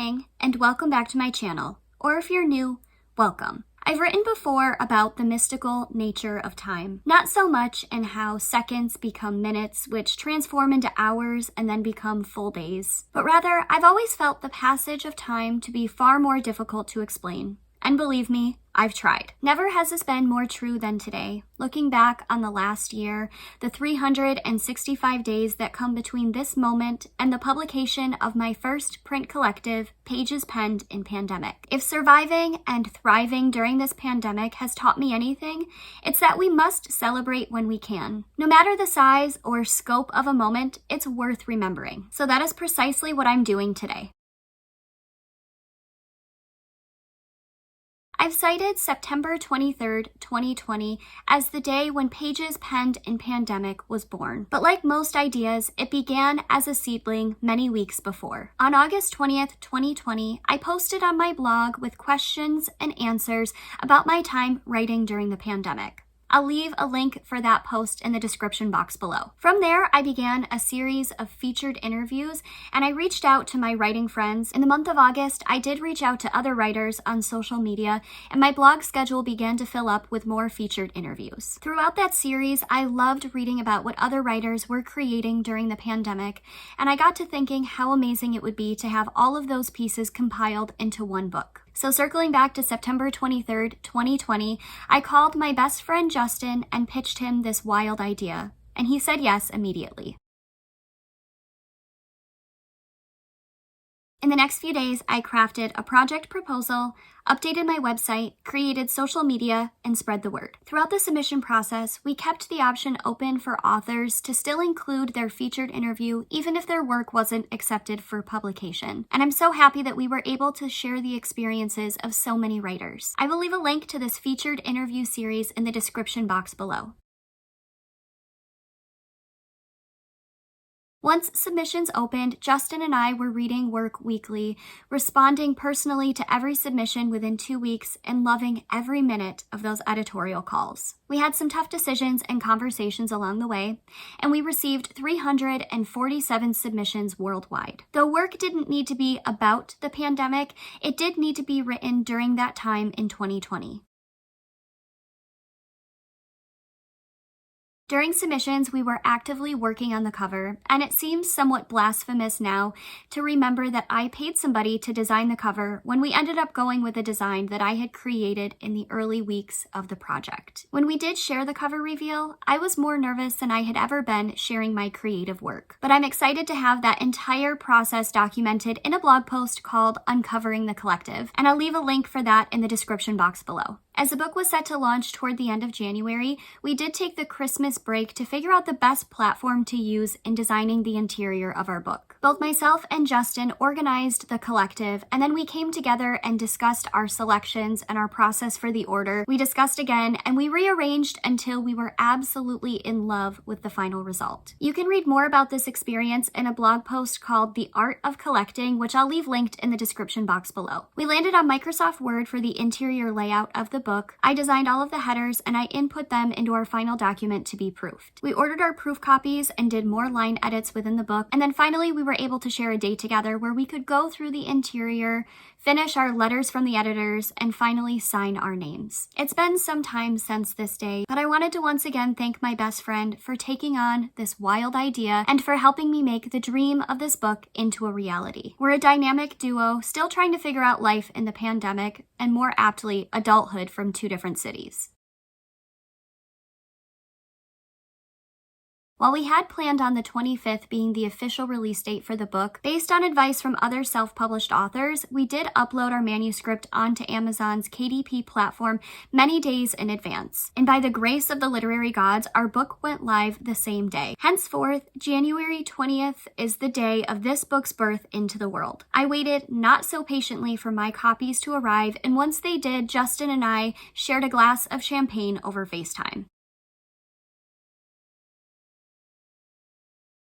King, and welcome back to my channel. Or if you're new, welcome. I've written before about the mystical nature of time. Not so much in how seconds become minutes, which transform into hours and then become full days. But rather, I've always felt the passage of time to be far more difficult to explain. And believe me, I've tried. Never has this been more true than today. Looking back on the last year, the 365 days that come between this moment and the publication of my first print collective, Pages Penned in Pandemic. If surviving and thriving during this pandemic has taught me anything, it's that we must celebrate when we can. No matter the size or scope of a moment, it's worth remembering. So that is precisely what I'm doing today. I've cited September 23rd, 2020 as the day when Pages Penned in Pandemic was born. But like most ideas, it began as a seedling many weeks before. On August 20th, 2020, I posted on my blog with questions and answers about my time writing during the pandemic. I'll leave a link for that post in the description box below. From there, I began a series of featured interviews, and I reached out to my writing friends. In the month of August, I did reach out to other writers on social media, and my blog schedule began to fill up with more featured interviews. Throughout that series, I loved reading about what other writers were creating during the pandemic, and I got to thinking how amazing it would be to have all of those pieces compiled into one book. So circling back to September 23rd, 2020, I called my best friend Justin and pitched him this wild idea, and he said yes immediately. In the next few days, I crafted a project proposal, updated my website, created social media, and spread the word. Throughout the submission process, we kept the option open for authors to still include their featured interview even if their work wasn't accepted for publication. And I'm so happy that we were able to share the experiences of so many writers. I will leave a link to this featured interview series in the description box below. Once submissions opened, Justin and I were reading work weekly, responding personally to every submission within 2 weeks, and loving every minute of those editorial calls. We had some tough decisions and conversations along the way, and we received 347 submissions worldwide. Though work didn't need to be about the pandemic, it did need to be written during that time in 2020. During submissions, we were actively working on the cover, and it seems somewhat blasphemous now to remember that I paid somebody to design the cover when we ended up going with a design that I had created in the early weeks of the project. When we did share the cover reveal, I was more nervous than I had ever been sharing my creative work. But I'm excited to have that entire process documented in a blog post called Uncovering the Collective, and I'll leave a link for that in the description box below. As the book was set to launch toward the end of January, we did take the Christmas break to figure out the best platform to use in designing the interior of our book. Both myself and Justin organized the collective, and then we came together and discussed our selections and our process for the order. We discussed again, and we rearranged until we were absolutely in love with the final result. You can read more about this experience in a blog post called The Art of Collecting, which I'll leave linked in the description box below. We landed on Microsoft Word for the interior layout of the book. I designed all of the headers, and I input them into our final document to be proofed. We ordered our proof copies and did more line edits within the book, and then finally we were able to share a day together where we could go through the interior, finish our letters from the editors, and finally sign our names. It's been some time since this day, but I wanted to once again thank my best friend for taking on this wild idea and for helping me make the dream of this book into a reality. We're a dynamic duo, still trying to figure out life in the pandemic, and more aptly, adulthood from 2 different cities. While we had planned on the 25th being the official release date for the book, based on advice from other self-published authors, we did upload our manuscript onto Amazon's KDP platform many days in advance. And by the grace of the literary gods, our book went live the same day. Henceforth, January 20th is the day of this book's birth into the world. I waited not so patiently for my copies to arrive, and once they did, Justin and I shared a glass of champagne over FaceTime.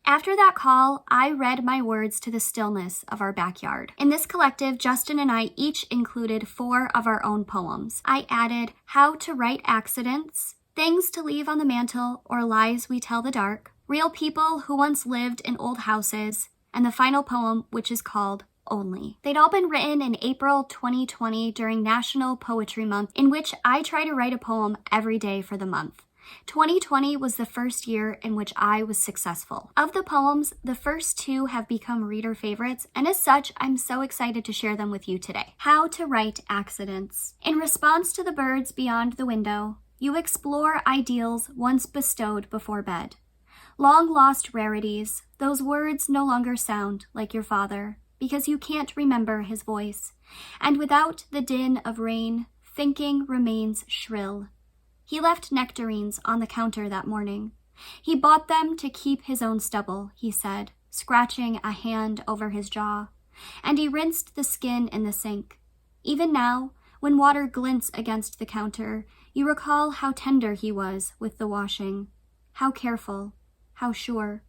After that call, I read my words to the stillness of our backyard. In this collective, Justin and I each included 4 of our own poems. I added How to Write Accidents, Things to Leave on the Mantle or Lies We Tell the Dark, Real People Who Once Lived in Old Houses, and the final poem, which is called only. They'd all been written in April 2020 during National Poetry Month, in which I try to write a poem every day for the month. 2020 was the first year in which I was successful. Of the poems, the first two have become reader favorites, and as such, I'm so excited to share them with you today. How to Write Accidents. In response to the birds beyond the window, you explore ideals once bestowed before bed. Long-lost rarities, those words no longer sound like your father, because you can't remember his voice. And without the din of rain, thinking remains shrill. He left nectarines on the counter that morning. He bought them to keep his own stubble, he said, scratching a hand over his jaw. And he rinsed the skin in the sink. Even now, when water glints against the counter, you recall how tender he was with the washing. How careful, how sure.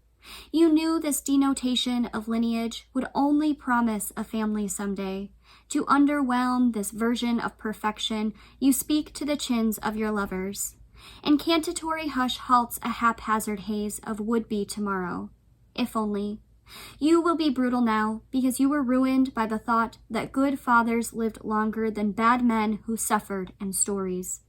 You knew this denotation of lineage would only promise a family someday. To underwhelm this version of perfection, you speak to the chins of your lovers. Incantatory hush halts a haphazard haze of would-be tomorrow. If only. You will be brutal now because you were ruined by the thought that good fathers lived longer than bad men who suffered in stories.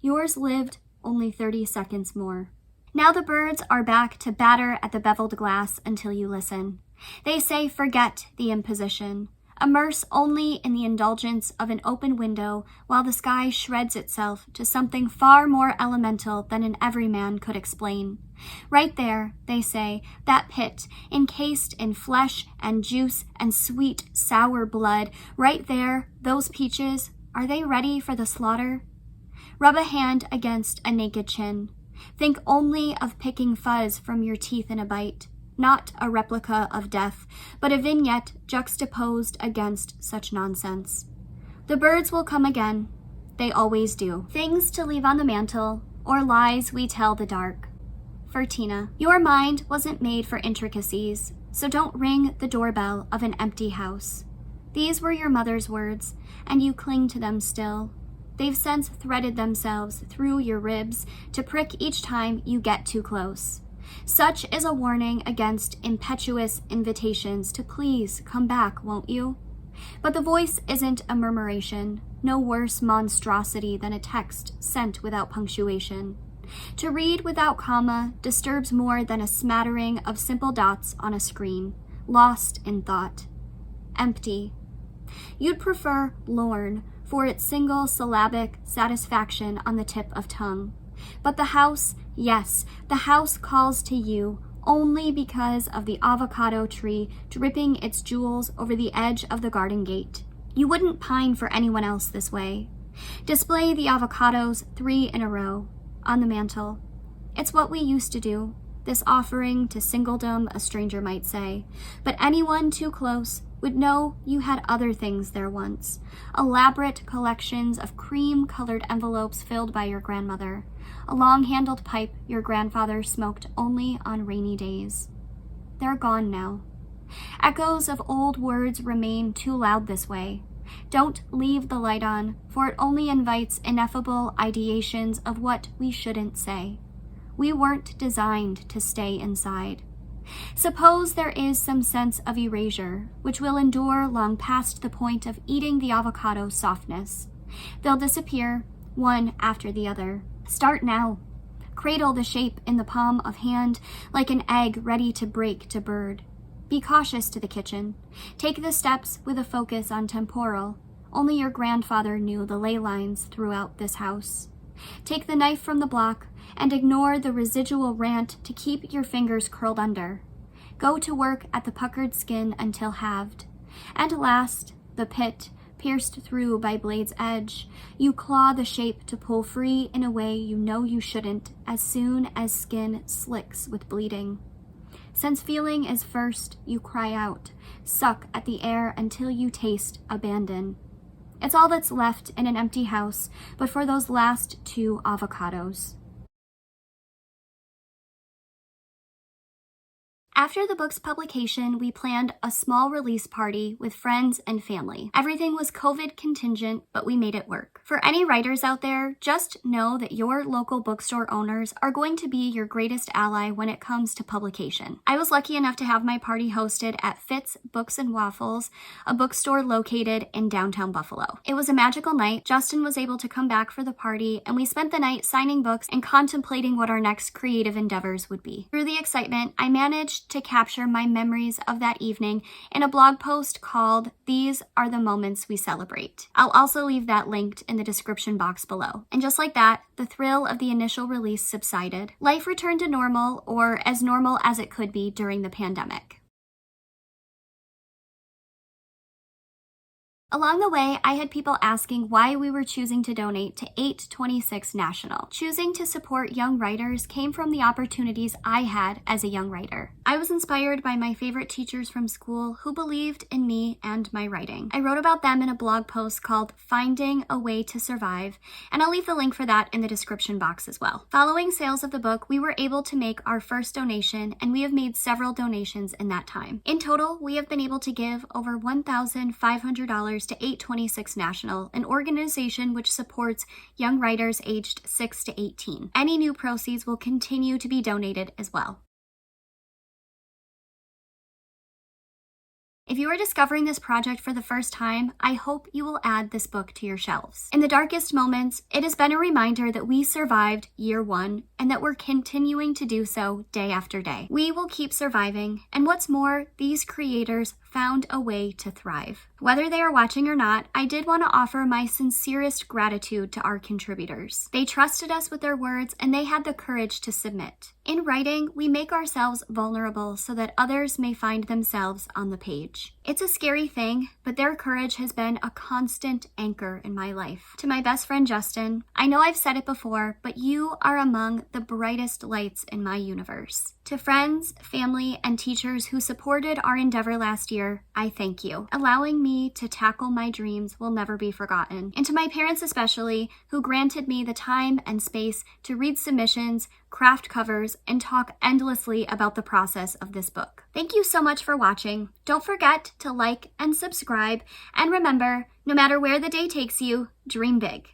Yours lived only 30 seconds more. Now the birds are back to batter at the beveled glass until you listen. They say forget the imposition. Immerse only in the indulgence of an open window while the sky shreds itself to something far more elemental than an everyman could explain. Right there, they say, that pit, encased in flesh and juice and sweet, sour blood, right there, those peaches, are they ready for the slaughter? Rub a hand against a naked chin. Think only of picking fuzz from your teeth in a bite, not a replica of death, but a vignette juxtaposed against such nonsense. The birds will come again. They always do. Things to leave on the mantle, or lies we tell the dark. For Tina, your mind wasn't made for intricacies, so don't ring the doorbell of an empty house. These were your mother's words, and you cling to them still. They've since threaded themselves through your ribs to prick each time you get too close. Such is a warning against impetuous invitations to please come back, won't you? But the voice isn't a murmuration, no worse monstrosity than a text sent without punctuation. To read without comma disturbs more than a smattering of simple dots on a screen, lost in thought. Empty. You'd prefer lorn for its single syllabic satisfaction on the tip of tongue. But the house, yes, the house calls to you only because of the avocado tree dripping its jewels over the edge of the garden gate. You wouldn't pine for anyone else this way. Display the avocados 3 in a row on the mantle. It's what we used to do, this offering to singledom, a stranger might say, but anyone too close would know you had other things there once. Elaborate collections of cream-colored envelopes filled by your grandmother. A long-handled pipe your grandfather smoked only on rainy days. They're gone now. Echoes of old words remain too loud this way. Don't leave the light on, for it only invites ineffable ideations of what we shouldn't say. We weren't designed to stay inside. Suppose there is some sense of erasure, which will endure long past the point of eating the avocado softness. They'll disappear, one after the other. Start now. Cradle the shape in the palm of hand like an egg ready to break to bird. Be cautious to the kitchen. Take the steps with a focus on temporal. Only your grandfather knew the ley lines throughout this house. Take the knife from the block and ignore the residual rant to keep your fingers curled under. Go to work at the puckered skin until halved. And last, the pit, pierced through by blade's edge. You claw the shape to pull free in a way you know you shouldn't as soon as skin slicks with bleeding. Since feeling is first, you cry out, suck at the air until you taste abandon. It's all that's left in an empty house, but for those last 2 avocados. After the book's publication, we planned a small release party with friends and family. Everything was COVID contingent, but we made it work. For any writers out there, just know that your local bookstore owners are going to be your greatest ally when it comes to publication. I was lucky enough to have my party hosted at Fitz Books and Waffles, a bookstore located in downtown Buffalo. It was a magical night. Justin was able to come back for the party, and we spent the night signing books and contemplating what our next creative endeavors would be. Through the excitement, I managed to capture my memories of that evening in a blog post called "These Are the Moments We Celebrate." I'll also leave that linked in the description box below. And just like that, the thrill of the initial release subsided. Life returned to normal, or as normal as it could be during the pandemic. Along the way, I had people asking why we were choosing to donate to 826 National. Choosing to support young writers came from the opportunities I had as a young writer. I was inspired by my favorite teachers from school who believed in me and my writing. I wrote about them in a blog post called "Finding a Way to Survive," and I'll leave the link for that in the description box as well. Following sales of the book, we were able to make our first donation, and we have made several donations in that time. In total, we have been able to give over $1,500 to 826 National, an organization which supports young writers aged 6 to 18. Any new proceeds will continue to be donated as well. If you are discovering this project for the first time, I hope you will add this book to your shelves. In the darkest moments, it has been a reminder that we survived year one and that we're continuing to do so day after day. We will keep surviving, and what's more, these creators found a way to thrive. Whether they are watching or not, I did want to offer my sincerest gratitude to our contributors. They trusted us with their words, and they had the courage to submit. In writing, we make ourselves vulnerable so that others may find themselves on the page. It's a scary thing, but their courage has been a constant anchor in my life. To my best friend Justin, I know I've said it before, but you are among the brightest lights in my universe. To friends, family, and teachers who supported our endeavor last year, I thank you. Allowing me to tackle my dreams will never be forgotten. And to my parents especially, who granted me the time and space to read submissions, craft covers, and talk endlessly about the process of this book. Thank you so much for watching. Don't forget to like and subscribe, and remember, no matter where the day takes you, dream big.